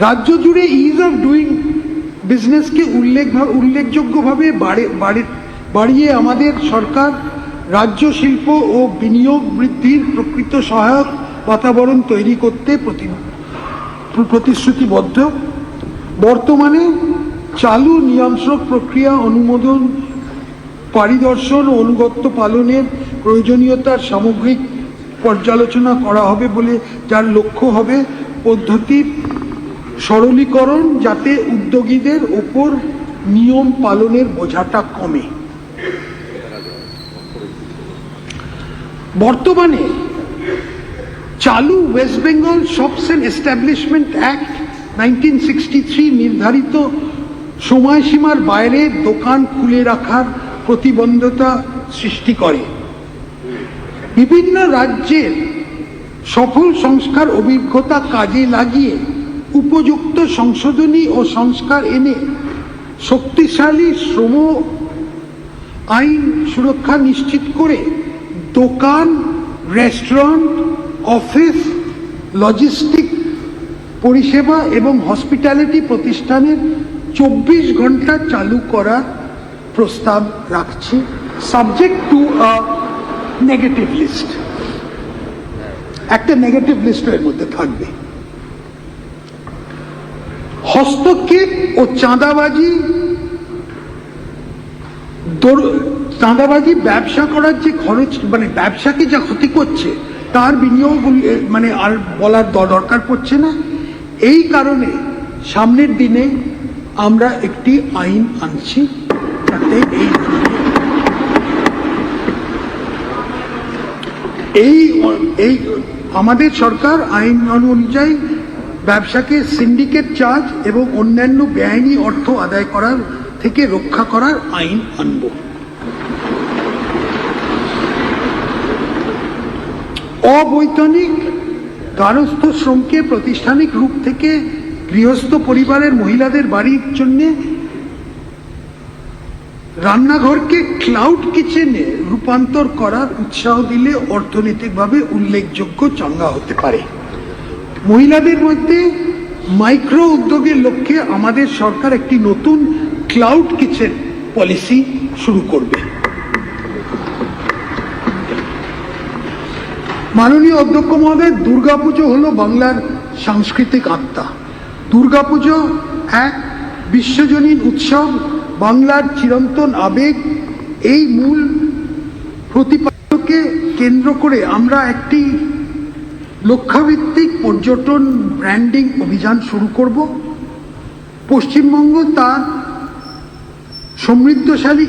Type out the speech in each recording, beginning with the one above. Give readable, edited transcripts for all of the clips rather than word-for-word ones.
রাজ্য জুড়ে is of doing বিজনেসকে উল্লেখযোগ্যভাবে বাড়িয়ে আমাদের সরকার রাজ্য শিল্প ও বিনিয়োগ বৃদ্ধির প্রকৃত সহায়ক বাতাবরণ তৈরি করতে প্রতিশ্রুতিবদ্ধ। বর্তমানে চালু নিয়ন্ত্রক প্রক্রিয়া অনুমোদন, পরিদর্শন ও অনুগত্য পালনের প্রয়োজনীয়তার সামগ্রিক পর্যালোচনা করা হবে বলে, যার লক্ষ্য হবে পদ্ধতির সরলীকরণ, যাতে উদ্যোগীদের ওপর নিয়ম পালনের বোঝাটা কমে। বর্তমানে চালু West Bengal shops and establishment act 1963 নির্ধারিত সময়সীমার বাইরে দোকান খুলে রাখার প্রতিবন্ধকতা সৃষ্টি করে। বিভিন্ন রাজ্যের সফল সংস্কার অভিজ্ঞতা কাজে লাগিয়ে উপযুক্ত সংশোধনী ও সংস্কার এনে শক্তিশালী শ্রম আইন সুরক্ষা নিশ্চিত করে দোকান, রেস্টুরেন্ট, অফিস, লজিস্টিক পরিষেবা এবং হসপিটালিটি প্রতিষ্ঠানের 24 ঘন্টা চালু করার প্রস্তাব রাখছি, subject to a negative list. একটা নেগেটিভ লিস্ট এর মধ্যে থাকবে। হস্তক্ষেপ ও চাঁদাবাজি ব্যবসা করার যে খরচ, মানে ব্যবসাকে যা ক্ষতি করছে, তার বিনিয়োগ মানে আর বলার দরকার পড়ছে না। এই কারণে সামনের দিনে আমরা একটি আইন আনছি, যাতে এই আমাদের সরকার আইন অনুযায়ী ব্যবসাকে সিন্ডিকেট চার্জ এবং অন্যান্য বেআইনি অর্থ আদায় করার থেকে রক্ষা করার আইন আনব। অবৈতনিক গার্হস্থ্য শ্রমকে প্রাতিষ্ঠানিক রূপ থেকে গৃহস্থ পরিবারের মহিলাদের বাড়ির জন্য রান্নাঘরকে ক্লাউড কিচেনে রূপান্তর করার উৎসাহ দিলে অর্থনৈতিকভাবে উল্লেখযোগ্য চাঙ্গা হতে পারে। মহিলাদের মধ্যে মাইক্রো উদ্যোগের লক্ষ্যে আমাদের সরকার একটি নতুন ক্লাউড কিচেন পলিসি শুরু করবে। মাননীয় অধ্যক্ষ মহোদয়, দুর্গাপুজো হলো বাংলার সাংস্কৃতিক আত্মা। দুর্গাপুজো এক বিশ্বজনীন উৎসব, বাংলার চিরন্তন আবেগ। এই মূল প্রতিপাদ্যকে কেন্দ্র করে আমরা একটি লক্ষ্যভিত্তিক পর্যটন ব্র্যান্ডিং অভিযান শুরু করব। পশ্চিমবঙ্গ তার সমৃদ্ধশালী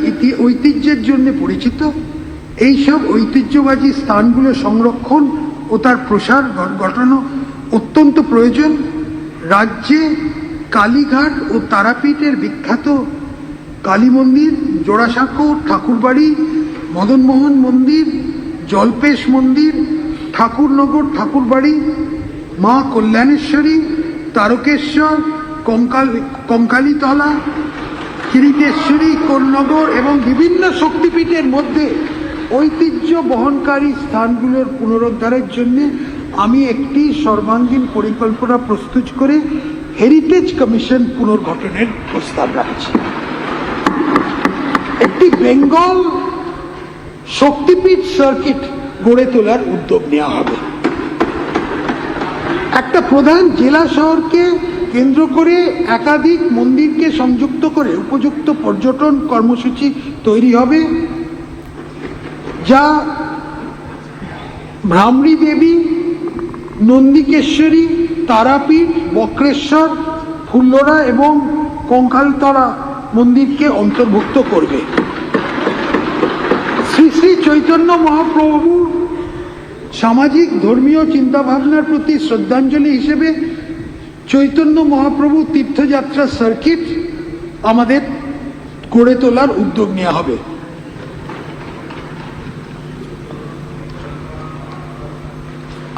ঐতিহ্যের জন্য পরিচিত। এইসব ঐতিহ্যবাহী স্থানগুলো সংরক্ষণ ও তার প্রসার ঘটানো অত্যন্ত প্রয়োজন। রাজ্যে কালীঘাট ও তারাপীঠের বিখ্যাত কালী মন্দির, জোড়াসাঁকো ঠাকুরবাড়ি, মদনমোহন মন্দির, জল্পেশ মন্দির, ঠাকুরনগর ঠাকুরবাড়ি, মা কল্যাণেশ্বরী, তারকেশ্বর, কঙ্কালীতলা, কিরিটেশ্বরী, কোলনগর এবং বিভিন্ন শক্তিপীঠের মধ্যে ঐতিহ্য বহনকারী স্থানগুলোর পুনরুদ্ধারের জন্য আমি একটি সর্বাঙ্গীন পরিকল্পনা প্রস্তুত করে হেরিটেজ কমিশন পুনর্গঠনের প্রস্তাব রাখছি। একটি বেঙ্গল শক্তিপীঠ সার্কিট গড়ে তোলার উদ্যোগ নেওয়া হবে। একটা প্রধান জেলা শহরকে কেন্দ্র করে একাধিক মন্দিরকে সংযুক্ত করে উপযুক্ত পর্যটন কর্মসূচি তৈরি হবে, যা ভ্রামরী দেবী, নন্দিকেশ্বরী, তারাপীঠ, বক্রেশ্বর, ফুল্লরা এবং কঙ্কালতলা মন্দিরকে অন্তর্ভুক্ত করবে। শ্রী শ্রী চৈতন্য মহাপ্রভু সামাজিক ধর্মীয় চিন্তাভাবনার প্রতি শ্রদ্ধাঞ্জলি হিসেবে চৈতন্য মহাপ্রভু তীর্থযাত্রা সার্কিট আমাদের গড়ে তোলার উদ্যোগ নেওয়া হবে।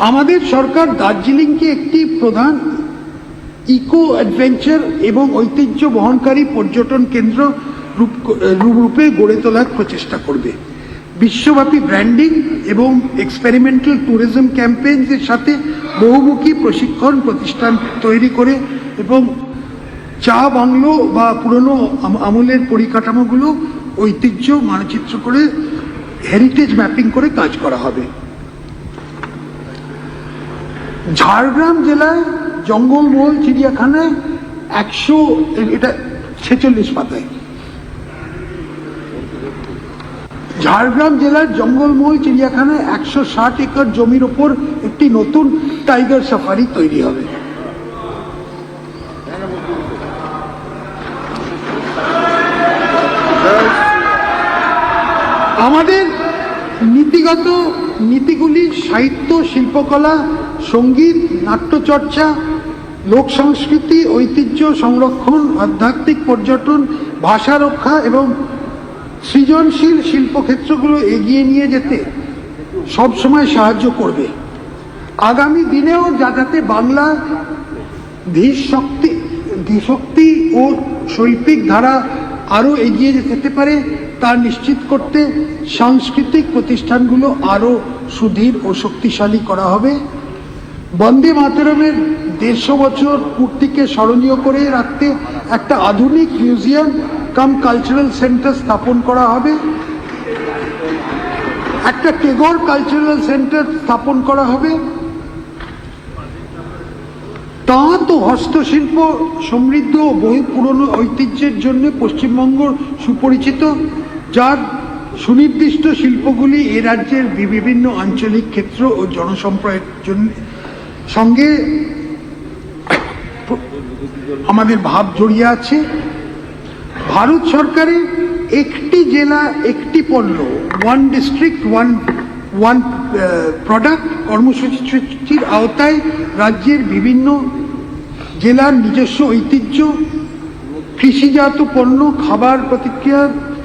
আমাদের সরকার দার্জিলিংকে একটি প্রধান ইকো অ্যাডভেঞ্চার এবং ঐতিহ্য বহনকারী পর্যটন কেন্দ্র রূপে গড়ে তোলার প্রচেষ্টা করবে। বিশ্বব্যাপী ব্র্যান্ডিং এবং এক্সপেরিমেন্টাল ট্যুরিজম ক্যাম্পেইনের সাথে বহুমুখী প্রশিক্ষণ প্রতিষ্ঠান তৈরি করে এবং চা বাংলো বা পুরনো আমলের পরিকাঠামোগুলো ঐতিহ্য মানচিত্র করে হেরিটেজ ম্যাপিং করে কাজ করা হবে। ঝাড়গ্রাম জেলায় জঙ্গলমহল চিড়িয়াখানায় 46 পাতায় ঝাড়গ্রাম জেলার জঙ্গলমহল চিড়িয়াখানায় 160 একর জমির ওপর একটি নতুন টাইগার সাফারি তৈরি হবে। আমাদের নীতিগুলি সাহিত্য, শিল্পকলা, সঙ্গীত, নাট্যচর্চা, লোক সংস্কৃতি, ঐতিহ্য সংরক্ষণ, আধ্যাত্মিক পর্যটন, ভাষা রক্ষা এবং সৃজনশীল শিল্পক্ষেত্রগুলো এগিয়ে নিয়ে যেতে সবসময় সাহায্য করবে। আগামী দিনেও যাতে বাংলা ধীশক্তি ও শৈল্পিক ধারা আরও এগিয়ে যেতে পারে তা নিশ্চিত করতে সাংস্কৃতিক প্রতিষ্ঠানগুলো আরও সুদৃঢ় ও শক্তিশালী করা হবে। বন্দে মাতরমের 150 বছর পূর্তিকে স্মরণীয় করে রাখতে একটা আধুনিক মিউজিয়াম কাম কালচারাল সেন্টার স্থাপন করা হবে। একটা টেগোর কালচারাল সেন্টার স্থাপন করা হবে। তাঁত ও হস্তশিল্প সমৃদ্ধ বহু পুরনো ঐতিহ্যের জন্য পশ্চিমবঙ্গ সুপরিচিত, যার সুনির্দিষ্ট শিল্পগুলি এ রাজ্যের বিভিন্ন আঞ্চলিক ক্ষেত্র ও জনসম্প্রদায়ের সঙ্গে আমাদের ভাব জড়িয়ে আছে। ভারত সরকারের একটি জেলা একটি পণ্য, ওয়ান ডিস্ট্রিক্ট ওয়ান প্রোডাক্ট কর্মসূচির আওতায় রাজ্যের বিভিন্ন জেলার নিজস্ব ঐতিহ্য, কৃষিজাত পণ্য, খাবার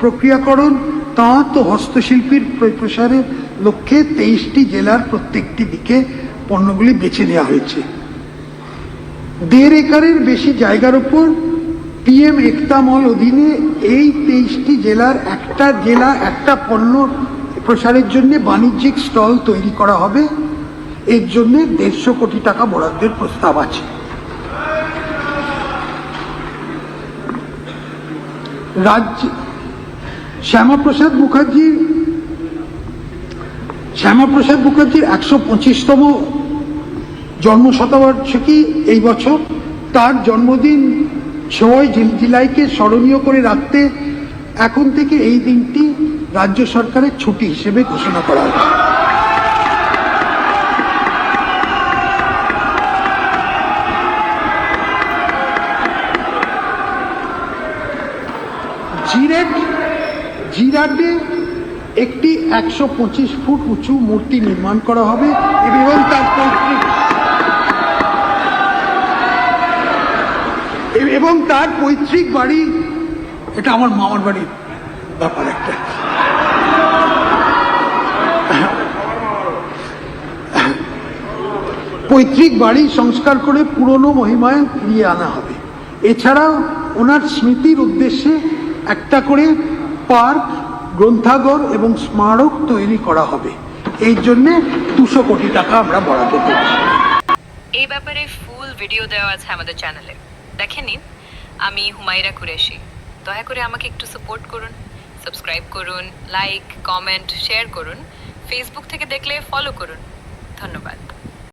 প্রক্রিয়াকরণ, তাঁত ও হস্তশিল্পীর প্রসারের লক্ষ্যে 23টি জেলার প্রত্যেকটি দিকে পণ্যগুলি বেছে নেওয়া হয়েছে। 1.5 একরের বেশি জায়গার উপর PM একতা মল অধীনে এই 23টি জেলার একটা পণ্য প্রসারের জন্য বাণিজ্যিক স্টল তৈরি করা হবে। এর জন্য 150 কোটি টাকা বরাদ্দের প্রস্তাব আছে। শ্যামাপ্রসাদ মুখার্জির 125তম জন্ম শতবার্ষিকী এই বছর। তার জন্মদিন 6 জুলাইকে স্মরণীয় করে রাখতে এখন থেকে এই দিনটি রাজ্য সরকারের ছুটি হিসেবে ঘোষণা করা হবে। জিরাটে একটি 125 ফুট উঁচু মূর্তি নির্মাণ করা হবে এবং তার পৈতৃক বাড়ি, এটা আমার মামার বাড়ির ব্যাপার, একটা পৈতৃক বাড়ি সংস্কার করে পুরনো মহিমায় ফিরিয়ে আনা হবে। এছাড়াও ওনার স্মৃতির উদ্দেশ্যে একটা করে পার্ক, গ্রন্থাগার এবং স্মারক তৈরি করা হবে। এই জন্য 200 কোটি টাকা আমরা বরাদ্দ করেছি। এই ব্যাপারে ফুল ভিডিও দেওয়া আছে আমাদের চ্যানেলে, দেখে নিন। আমি হুমায়রা কুরেশি। দয়া করে আমাকে একটু সাপোর্ট করুন, সাবস্ক্রাইব করুন, লাইক, কমেন্ট, শেয়ার করুন। ফেসবুক থেকে দেখলে ফলো করুন। ধন্যবাদ।